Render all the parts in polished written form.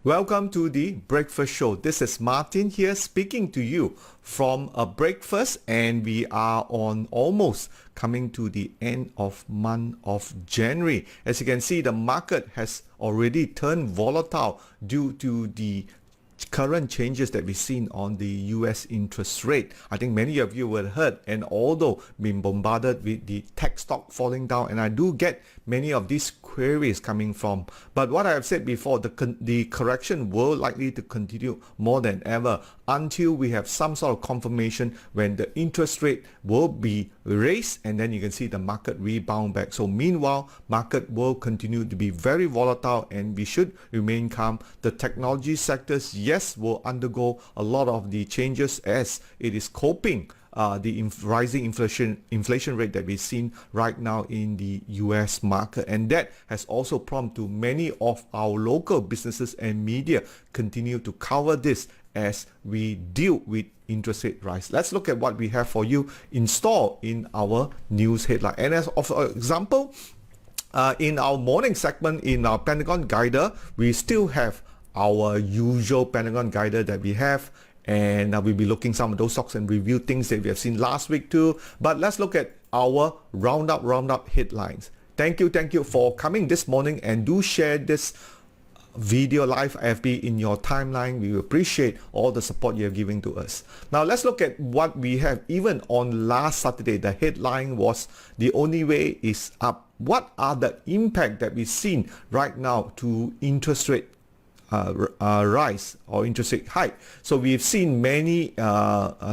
Welcome to the Breakfast Show. This is Martin here speaking to you from a breakfast, and we are on almost coming to the end of month of January. As you can see, the market has already turned volatile due to the current changes that we've seen on the US interest rate. I think many of you will have heard, and although been bombarded with the tech stock falling down, and I do get many of these queries coming from, but what I have said before, the correction will likely to continue more than ever until we have some sort of confirmation when the interest rate will be raised, and then you can see the market rebound back. So meanwhile, market will continue to be very volatile, and we should remain calm. The technology sectors, yes, will undergo a lot of the changes as it is coping the rising inflation rate that we've seen right now in the US market, and that has also prompted many of our local businesses and media continue to cover this as we deal with interest rate rise. Let's look at what we have for you installed in our news headline. And as of example, in our morning segment in our Pentagon Guider, we still have our usual Pentagon Guider that we have, and we'll be looking some of those stocks and review things that we have seen last week too. But let's look at our roundup headlines. Thank you for coming this morning, and do share this video live FB in your timeline. We appreciate all the support you're giving to us. Now let's look at what we have. Even on last Saturday, the headline was "The only way is up." What are the impact that we've seen right now to interest rate rise or interest rate hike? So we've seen many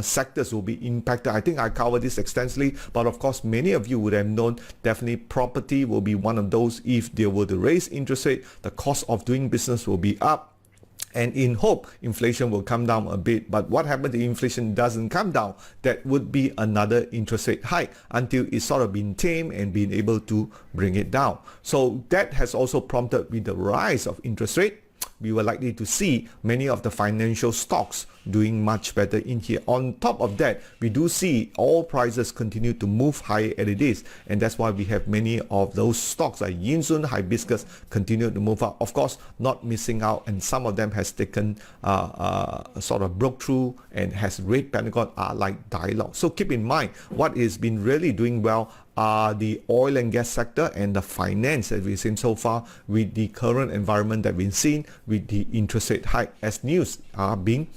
sectors will be impacted. I think I covered this extensively, but of course many of you would have known definitely property will be one of those. If they were to raise interest rate, the cost of doing business will be up, and in hope inflation will come down a bit. But what happens if inflation doesn't come down? That would be another interest rate hike until it's sort of been tamed and been able to bring it down. So that has also prompted with the rise of interest rate, we were likely to see many of the financial stocks doing much better in here. On top of that, we do see all prices continue to move higher as it is, and that's why we have many of those stocks like Yinsun, Hibiscus continue to move up. Of course, not missing out, and some of them has taken sort of broke through and has red Pentagon are like Dialog. So keep in mind, what has been really doing well are the oil and gas sector and the finance that we've seen so far with the current environment that we've seen with the interest rate hike as news are being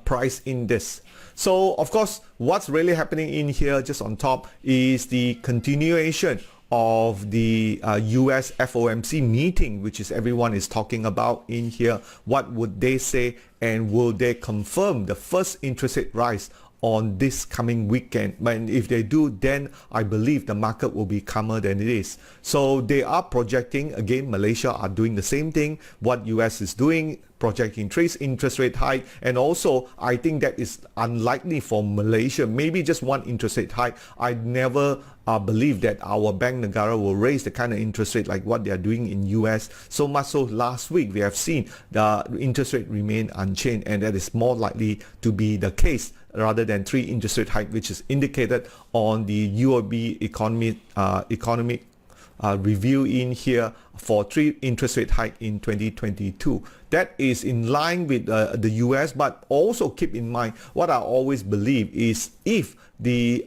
priced in this. So of course, what's really happening in here just on top is the continuation of the US FOMC meeting, which is everyone is talking about in here. What would they say, and will they confirm the first interest rate rise on this coming weekend? And if they do, then I believe the market will be calmer than it is. So they are projecting, again, Malaysia are doing the same thing, what US is doing, projecting interest rate hike. And also, I think that is unlikely for Malaysia, maybe just one interest rate hike. I never believe that our Bank Negara will raise the kind of interest rate like what they are doing in US. So much so last week we have seen the interest rate remain unchanged, and that is more likely to be the case rather than 3 interest rate hike, which is indicated on the UOB economic review in here for 3 interest rate hike in 2022. That is in line with the US, but also keep in mind what I always believe is if the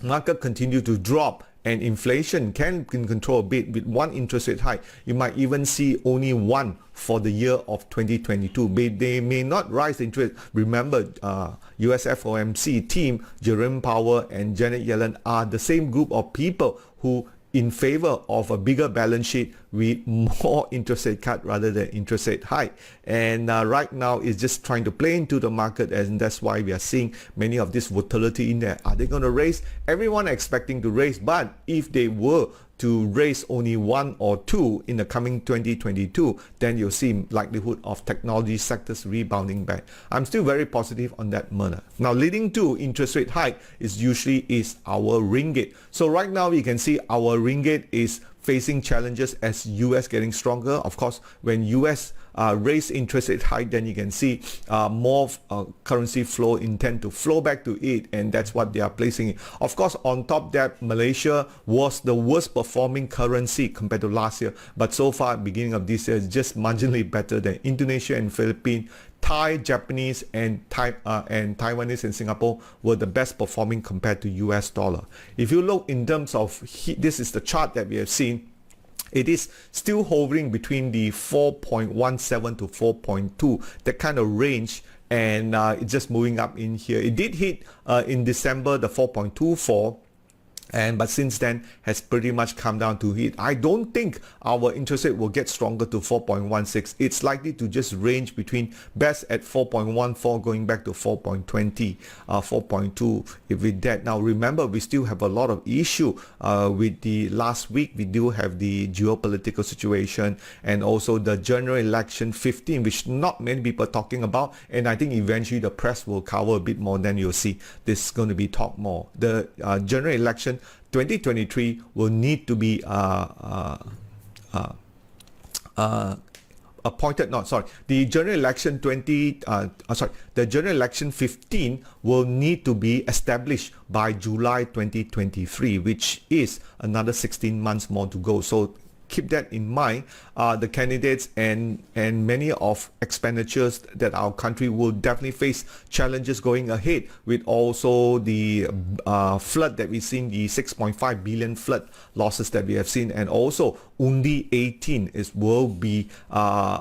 market continue to drop and inflation can control a bit with 1 interest rate hike, you might even see only 1 for the year of 2022. They may not rise the interest. Remember, US FOMC team, Jerome Powell and Janet Yellen are the same group of people who in favor of a bigger balance sheet with more interest rate cut rather than interest rate hike. And right now it's just trying to play into the market, and that's why we are seeing many of this volatility in there. Are they going to raise? Everyone expecting to raise, but if they were to raise only 1 or 2 in the coming 2022, then you'll see likelihood of technology sectors rebounding back. I'm still very positive on that matter. Now, leading to interest rate hike is usually our ringgit. So right now we can see our ringgit is facing challenges as US getting stronger. Of course, when US raise interest rate high, then you can see more currency flow intend to flow back to it, and that's what they are placing. Of course, on top of that, Malaysia was the worst performing currency compared to last year, but so far beginning of this year is just marginally better than Indonesia and Philippines. Thai, Japanese, and Taiwanese and Singapore were the best performing compared to US dollar. If you look in terms of, this is the chart that we have seen, it is still hovering between the 4.17 to 4.2, that kind of range, and it's just moving up in here. It did hit in December the 4.24, but since then has pretty much come down to it. I don't think our interest rate will get stronger to 4.16. It's likely to just range between best at 4.14 going back to 4.20, 4.2 with that. Now remember, we still have a lot of issue with the last week. We do have the geopolitical situation and also the general election 15, which not many people are talking about, and I think eventually the press will cover a bit more. Then you'll see this is going to be talked more. The general election 2023 will need to be appointed. The general election the general election 15 will need to be established by July 2023, which is another 16 months more to go. So keep that in mind. The candidates and many of expenditures that our country will definitely face challenges going ahead, with also the flood that we've seen, the 6.5 billion flood losses that we have seen, and also Undi 18 will be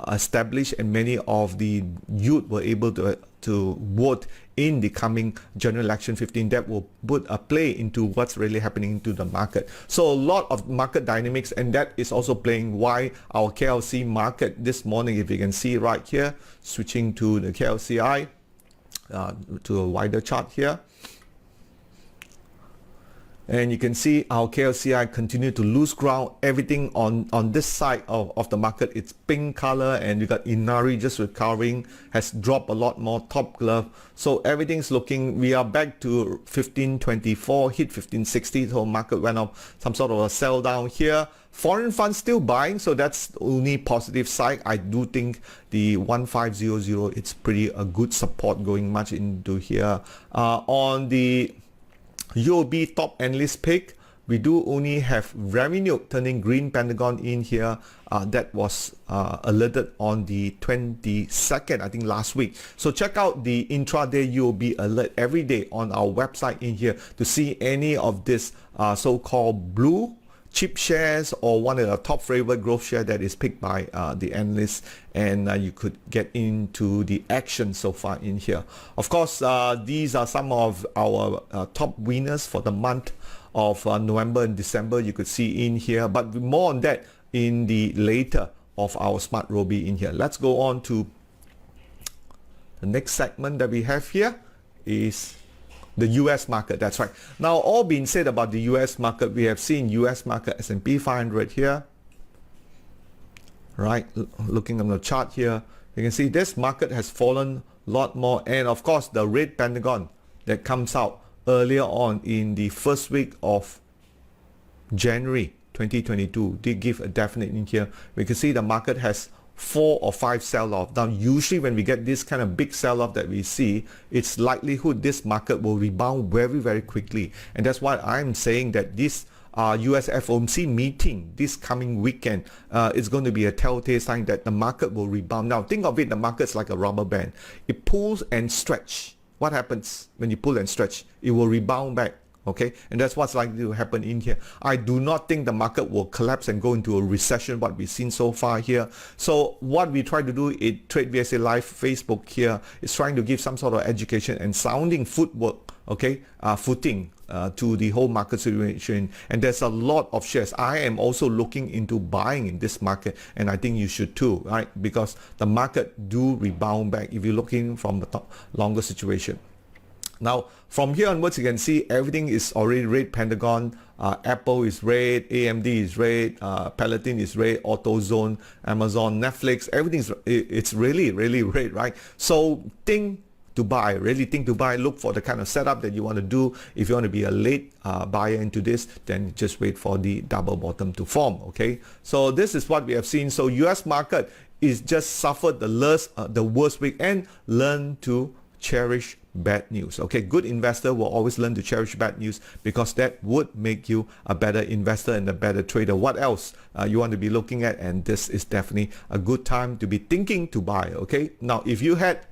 established, and many of the youth were able to vote in the coming general election 15. That will put a play into what's really happening to the market. So a lot of market dynamics, and that is also playing why our KLC market this morning, if you can see right here, switching to the KLCI, to a wider chart here. And you can see our KLCI continue to lose ground. Everything on this side of the market, it's pink color, and you got Inari just recovering, has dropped a lot more, Top Glove. So everything's looking, we are back to 1524, hit 1560, the whole market went off some sort of a sell down here. Foreign funds still buying, so that's the only positive side. I do think the 1500, it's pretty a good support going much into here. On the UOB top analyst pick, we do only have revenue turning green, Pentagon in here. That was alerted on the 22nd, I think last week. So check out the intraday UOB alert every day on our website in here to see any of this so-called blue chip shares or one of the top favorite growth share that is picked by the analysts, and you could get into the action so far in here. Of course, these are some of our top winners for the month of November and December. You could see in here, but more on that in the later of our SMARTRobie in here. Let's go on to the next segment that we have here is the US market. That's right. Now, all being said about the US market, we have seen US market S&P 500 here, right? Looking on the chart here, you can see this market has fallen a lot more, and of course the red Pentagon that comes out earlier on in the first week of January 2022 did give a definite in here. We can see the market has 4 or 5 sell-off. Now usually when we get this kind of big sell-off that we see, it's likelihood this market will rebound very, very quickly. And that's why I'm saying that this US FOMC meeting this coming weekend is going to be a telltale sign that the market will rebound. Now think of it, the market's like a rubber band. It pulls and stretch. What happens when you pull and stretch? It will rebound back. Okay, and that's what's likely to happen in here. I do not think the market will collapse and go into a recession, what we've seen so far here. So what we try to do in Trade VSA Live Facebook here is trying to give some sort of education and sounding footwork, okay, footing to the whole market situation. And there's a lot of shares. I am also looking into buying in this market, and I think you should too, right? Because the market do rebound back if you're looking from the longer situation. Now, from here onwards, you can see everything is already red. Pentagon, Apple is red, AMD is red, Peloton is red, AutoZone, Amazon, Netflix, everything's it's really, really red, right? So think to buy, really think to buy, look for the kind of setup that you want to do. If you want to be a late buyer into this, then just wait for the double bottom to form. Okay, so this is what we have seen. So US market is just suffered the worst week, and learn to cherish bad news. Okay, good investor will always learn to cherish bad news, because that would make you a better investor and a better trader. What else you want to be looking at? And this is definitely a good time to be thinking to buy. Okay, now if you had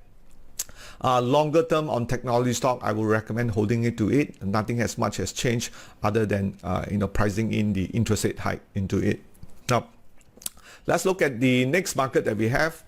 longer term on technology stock, I would recommend holding it to it. Nothing as much has changed other than pricing in the interest rate hike into it. Now let's look at the next market that we have.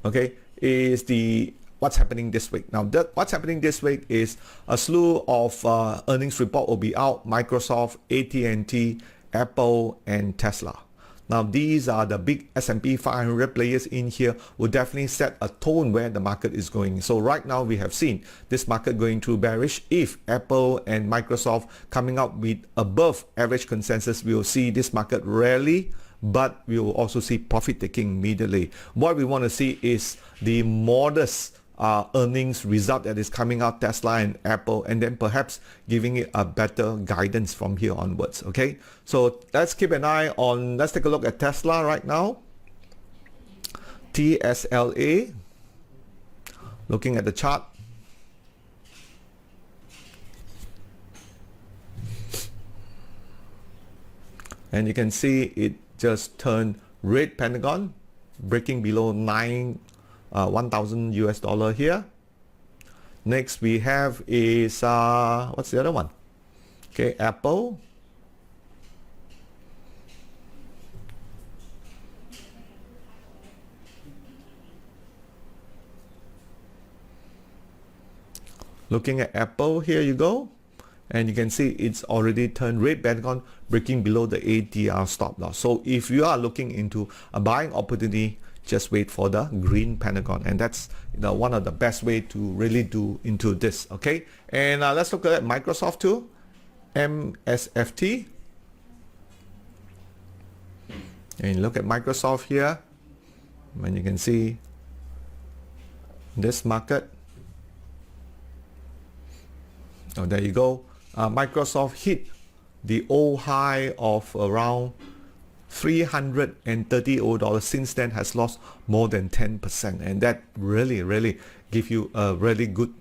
Okay, is the what's happening this week. Now what's happening this week is a slew of earnings report will be out. Microsoft, AT&T, Apple, and Tesla. Now these are the big S&P 500 players in here, will definitely set a tone where the market is going. So right now we have seen this market going through bearish. If Apple and Microsoft coming up with above average consensus, we will see this market rally, but we will also see profit taking immediately. What we want to see is the modest earnings result that is coming out, Tesla and Apple, and then perhaps giving it a better guidance from here onwards. Okay, so let's keep an eye on, let's take a look at Tesla right now. TSLA, looking at the chart. And you can see it just turned red Pentagon, breaking below 1,000 US dollar here. Next we have is what's the other one? Okay, Apple. Looking at Apple, here you go. And you can see it's already turned red Pentagon, breaking below the ATR stop loss. So if you are looking into a buying opportunity, just wait for the green Pentagon, and that's one of the best way to really do into this. Okay, and let's look at Microsoft too, MSFT, and look at Microsoft here, and you can see this market. Oh, there you go. Microsoft hit the old high of around $330. Since then has lost more than 10%, and that really give you a really good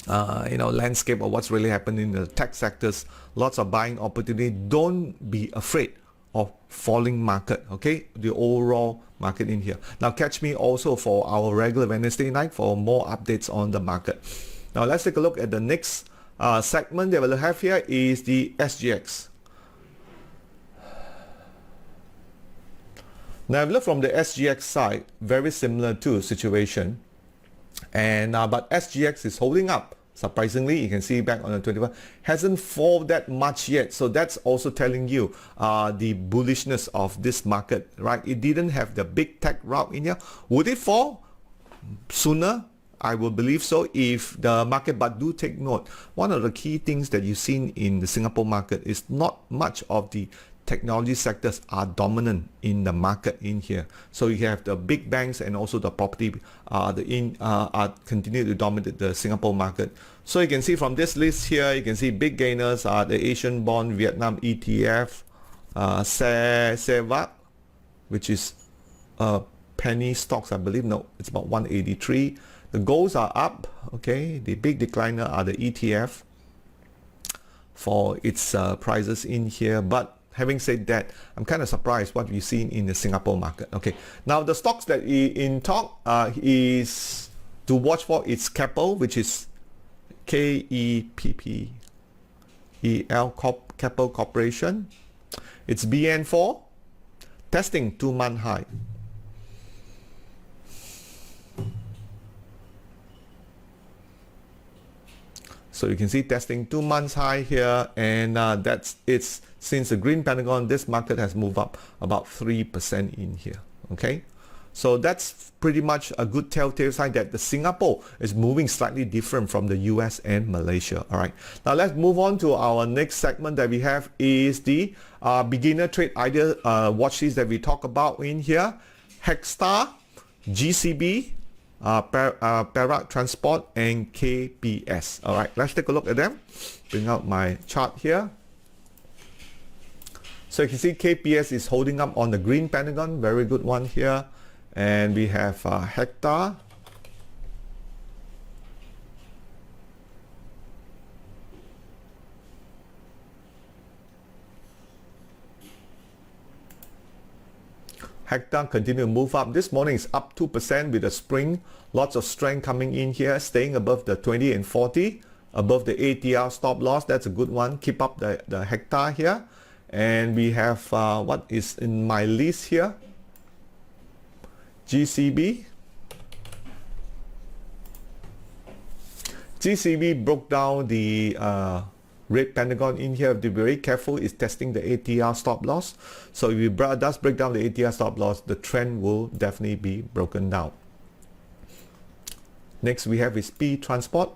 landscape of what's really happening in the tech sectors. Lots of buying opportunity. Don't be afraid of falling market. Okay, the overall market in here. Now catch me also for our regular Wednesday night for more updates on the market. Now let's take a look at the next segment that we'll have here is the SGX. Now I've looked from the SGX side, very similar to situation, and but SGX is holding up. Surprisingly, you can see back on the 21, hasn't fallen that much yet. So that's also telling you the bullishness of this market, right? It didn't have the big tech route in here. Would it fall sooner? I will believe so if the market, but do take note, one of the key things that you've seen in the Singapore market is not much of the technology sectors are dominant in the market in here. So you have the big banks and also the property are continue to dominate the Singapore market. So you can see from this list here, you can see big gainers are the Asian Bond Vietnam ETF, SEVAC, which is penny stocks, I believe. No, it's about 183. The golds are up. Okay, the big decliner are the ETF for its prices in here. But having said that, I'm kind of surprised what we've seen in the Singapore market. Okay, now the stocks that in talk is to watch for, it's Keppel, which is KEPPEL Keppel Corporation. It's BN4, testing 2-month high. So you can see testing 2 months high here, and that's it's since the green Pentagon, this market has moved up about 3% in here. Okay, so that's pretty much a good telltale sign that the Singapore is moving slightly different from the US and Malaysia. All right, now let's move on to our next segment that we have is the beginner trade idea watch list that we talk about in here. Hexstar, GCB, Perak Transport, and KPS. All right, let's take a look at them. Bring out my chart here. So you can see KPS is holding up on the green Pentagon, very good one here. And we have Hector. Hector continue to move up. This morning is up 2% with a spring. Lots of strength coming in here, staying above the 20 and 40, above the ATR stop loss. That's a good one. Keep up the Hector here. And we have what is in my list here, GCB. GCB broke down the red Pentagon in here. Have to be very careful. It's testing the ATR stop loss. So if it does break down the ATR stop loss, the trend will definitely be broken down. Next we have is P Transport.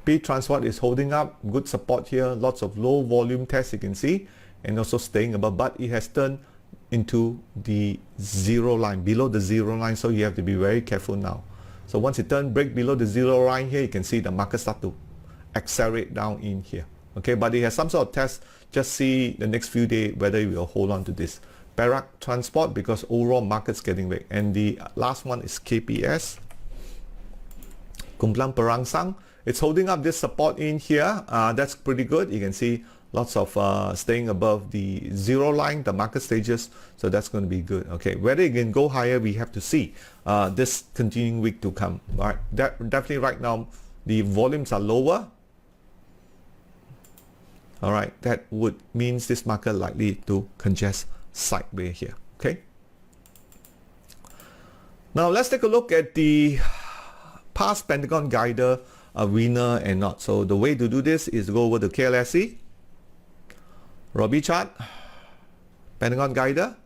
P Transport is holding up, good support here, lots of low volume tests you can see, and also staying above, but it has turned into the zero line, below the zero line, so you have to be very careful now. So once it break below the zero line here, you can see the market start to accelerate down in here. Okay, but it has some sort of test. Just see the next few days whether you will hold on to this. Perak Transport, because overall market's getting big. And the last one is KPS. Kumpulan Perangsang. It's holding up this support in here. That's pretty good. You can see lots of staying above the zero line, the market stages. So that's going to be good. Okay, whether it can go higher, we have to see this continuing week to come. All right, definitely right now the volumes are lower. All right, that would means this market likely to congest sideways here. Okay. Now let's take a look at the past Pentagon guider. A winner and not. So the way to do this is to go over to KLSE, Robie chart, Pentagon guider.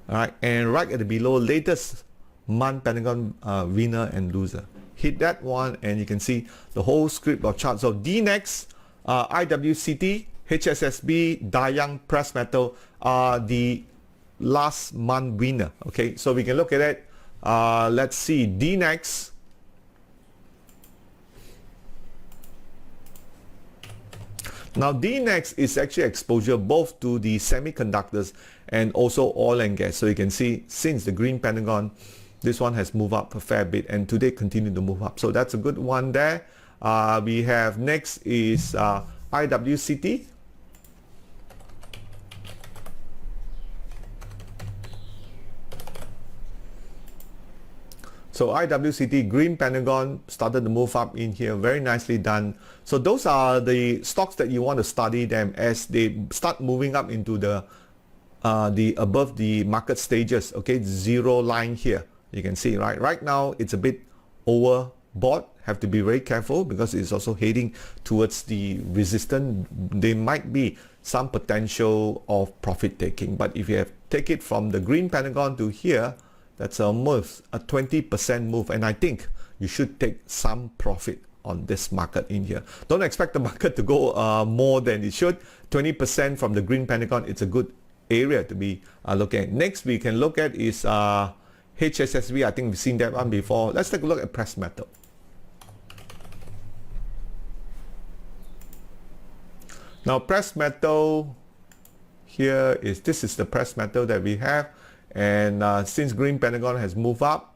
All right, and right at the below, latest month Pentagon winner and loser. Hit that one and you can see the whole script of charts. So DNEX, IWCT, HSSB, Dayang, Press Metal are the last month winner. Okay, so we can look at it. Let's see, DNEX. Now DNEX is actually exposure both to the semiconductors and also oil and gas. So you can see since the green Pentagon, this one has moved up a fair bit and today continue to move up. So that's a good one there. We have next is IWCT. So IWCT, green Pentagon, started to move up in here, very nicely done. So those are the stocks that you want to study them as they start moving up into the above the market stages. Okay, zero line here. You can see right now it's a bit overbought. Have to be very careful because it's also heading towards the resistance. There might be some potential of profit taking, but if you take it from the green Pentagon to here, that's almost a 20% move, and I think you should take some profit on this market in here. Don't expect the market to go more than it should. 20% from the green Pentagon, it's a good area to be looking at. Next we can look at is HSSB. I think we've seen that one before. Let's take a look at Press Metal. Now Press Metal here is, this is the Press Metal that we have. And since green Pentagon has moved up,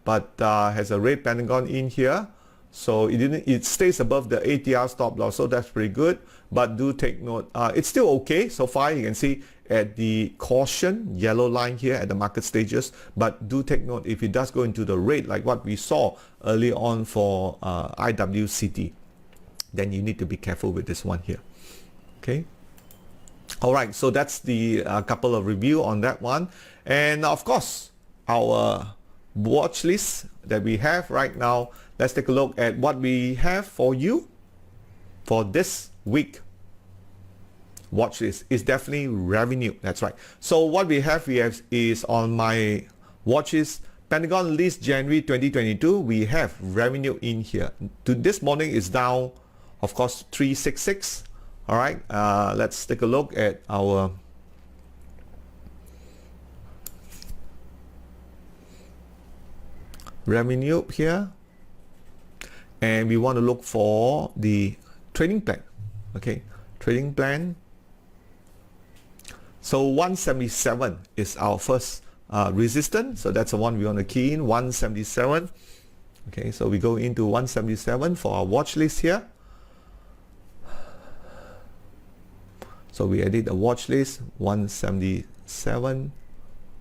but has a red Pentagon in here, so it stays above the ATR stop loss, so that's pretty good. But do take note, it's still okay so far. You can see at the caution yellow line here at the market stages, but do take note if it does go into the red like what we saw early on for IWCT, then you need to be careful with this one here. Okay. All right, so that's the couple of review on that one. And of course, our watch list that we have right now. Let's take a look at what we have for you for this week. Watch list is definitely revenue. That's right. So what we have is on my watch list, Pentagon list January 2022. We have revenue in here. To this morning is down, of course, 366. All right, let's take a look at our revenue here, and we want to look for the trading plan. Okay, trading plan. So 177 is our first resistance, so that's the one we want to key in, 177. Okay, so we go into 177 for our watch list here. So we edit the watch list, 177,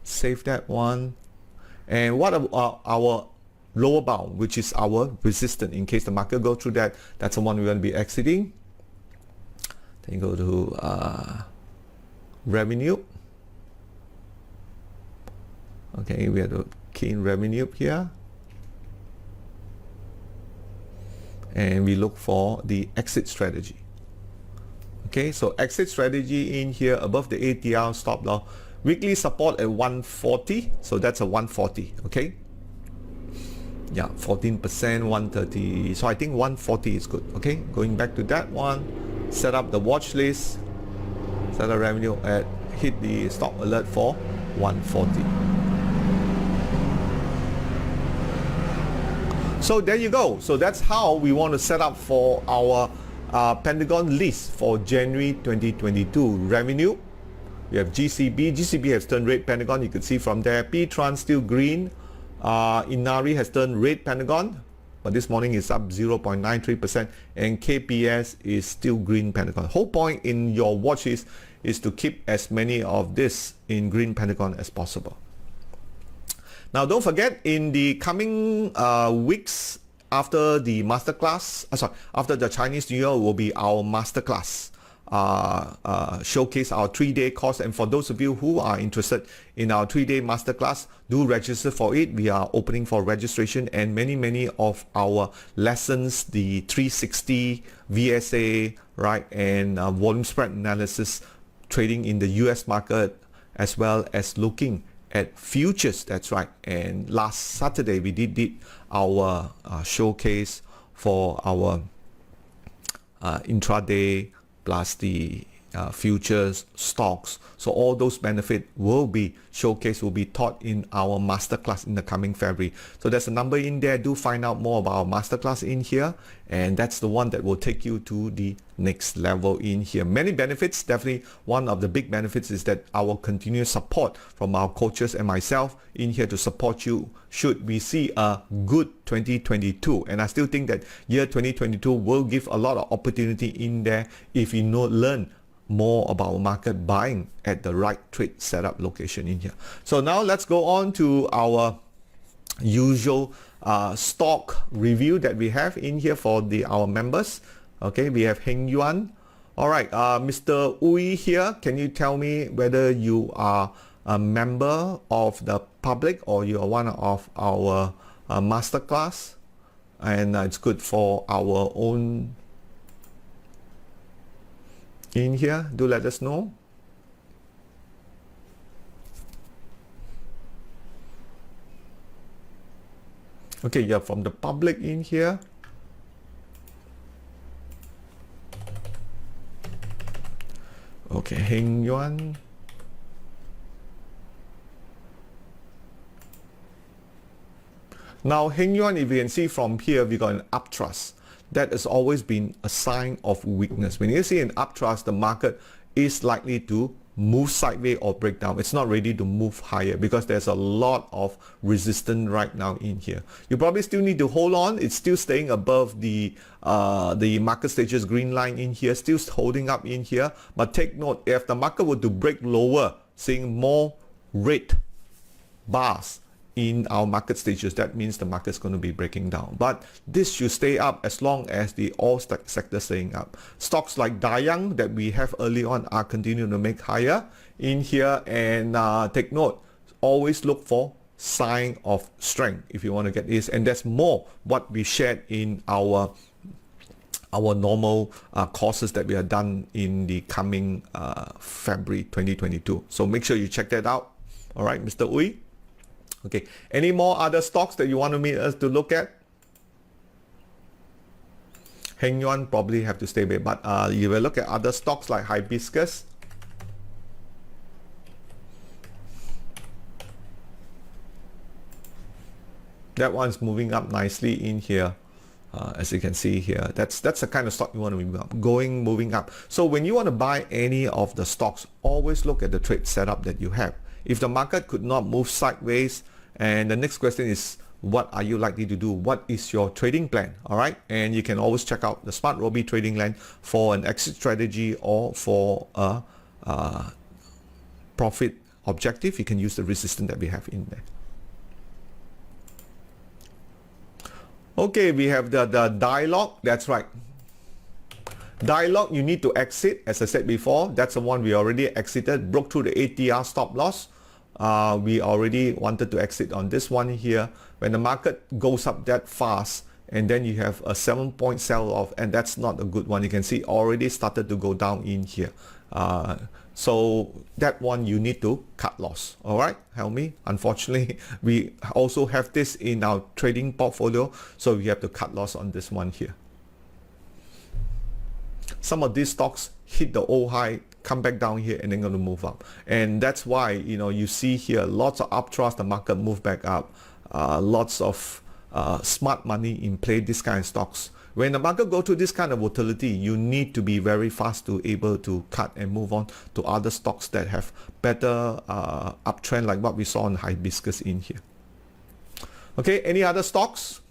save that one. And what about our lower bound, which is our resistance in case the market go through that? That's the one we're going to be exiting. Then go to revenue. Okay, we have to key in revenue here. And we look for the exit strategy. Okay, so exit strategy in here above the ATR stop loss. Weekly support at 140, so that's a 140. Okay, yeah, 14%, 130. So I think 140 is good. Okay, going back to that one, set up the watch list, set a revenue at, hit the stop alert for 140. So there you go. So that's how we want to set up for our Pentagon list for January 2022. Revenue, we have GCB. GCB has turned red Pentagon. You can see from there. P-Trans still green. Inari has turned red Pentagon, but this morning is up 0.93%, and KPS is still green Pentagon. Whole point in your watch list is to keep as many of this in green Pentagon as possible. Now don't forget, in the coming weeks after the masterclass, after the Chinese New Year will be our masterclass. Showcase our 3-day course, and for those of you who are interested in our 3-day masterclass, do register for it. We are opening for registration, and many of our lessons, the 360 VSA, right, and volume spread analysis, trading in the US market, as well as looking at futures. That's right. And last Saturday we did our showcase for our intraday plus the futures, stocks. So all those benefits will be showcased, will be taught in our masterclass in the coming February. So there's a number in there. Do find out more about our masterclass in here, and that's the one that will take you to the next level in here. Many benefits. Definitely one of the big benefits is that our continuous support from our coaches and myself in here to support you should we see a good 2022. And I still think that year 2022 will give a lot of opportunity in there if you learn more about market buying at the right trade setup location in here. So now let's go on to our usual stock review that we have in here for our members. Okay, we have Heng Yuan. All right, Mr. Ui here, can you tell me whether you are a member of the public or you are one of our masterclass? And it's good for our own in here. Do let us know. Okay, you're from the public in here. Okay, Heng Yuan. Now Heng Yuan, if you can see from here, we got an upthrust. That has always been a sign of weakness. When you see an upthrust, the market is likely to move sideways or break down. It's not ready to move higher because there's a lot of resistance right now in here. You probably still need to hold on. It's still staying above the market stages green line in here, still holding up in here. But take note, if the market were to break lower, seeing more red bars in our market stages, that means the market's going to be breaking down. But this should stay up as long as the all sector staying up. Stocks like Dayang that we have early on are continuing to make higher in here. And take note, always look for sign of strength if you want to get this. And that's more what we shared in our normal courses that we have done in the coming February 2022. So make sure you check that out. All right, Mr. Ui. Okay, any more other stocks that you want me us to look at? Heng Yuan probably have to stay away, but you will look at other stocks like Hibiscus. That one's moving up nicely in here. As you can see here, that's the kind of stock you want to move up, moving up. So when you want to buy any of the stocks, always look at the trade setup that you have. If the market could not move sideways, and the next question is, what are you likely to do? What is your trading plan? All right, and you can always check out the SMARTRobie trading plan for an exit strategy or for a profit objective. You can use the resistance that we have in there. Okay, we have the dialogue. That's right. Dialogue, you need to exit. As I said before, that's the one we already exited. Broke through the ATR stop loss. We already wanted to exit on this one here. When the market goes up that fast, and then you have a 7-point sell-off, and that's not a good one. You can see already started to go down in here. So that one you need to cut loss. All right, help me. Unfortunately, we also have this in our trading portfolio, so we have to cut loss on this one here. Some of these stocks hit the old high, come back down here, and then going to move up. And that's why, you know, you see here lots of upthrust, the market move back up. Lots of smart money in play, this kind of stocks. When the market go through this kind of volatility, you need to be very fast to able to cut and move on to other stocks that have better uptrend, like what we saw on Hibiscus in here. Okay, any other stocks?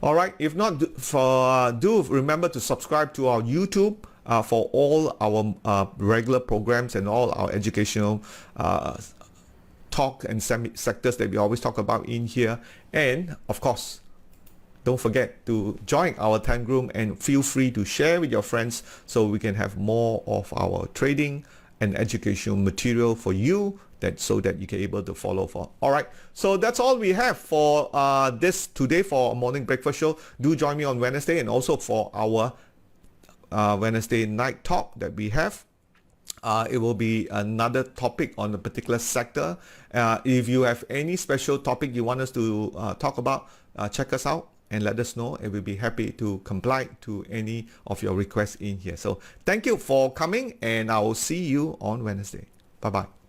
All right, if not, do remember to subscribe to our YouTube for all our regular programs and all our educational talk and sectors that we always talk about in here. And of course, don't forget to join our Telegram room and feel free to share with your friends so we can have more of our trading and educational material for you, so that you can able to follow for. All right, so that's all we have for this today for morning breakfast show. Do join me on Wednesday, and also for our Wednesday night talk that we have. It will be another topic on a particular sector. If you have any special topic you want us to talk about, check us out and let us know, and we'll be happy to comply to any of your requests in here. So thank you for coming, and I will see you on Wednesday. Bye-bye.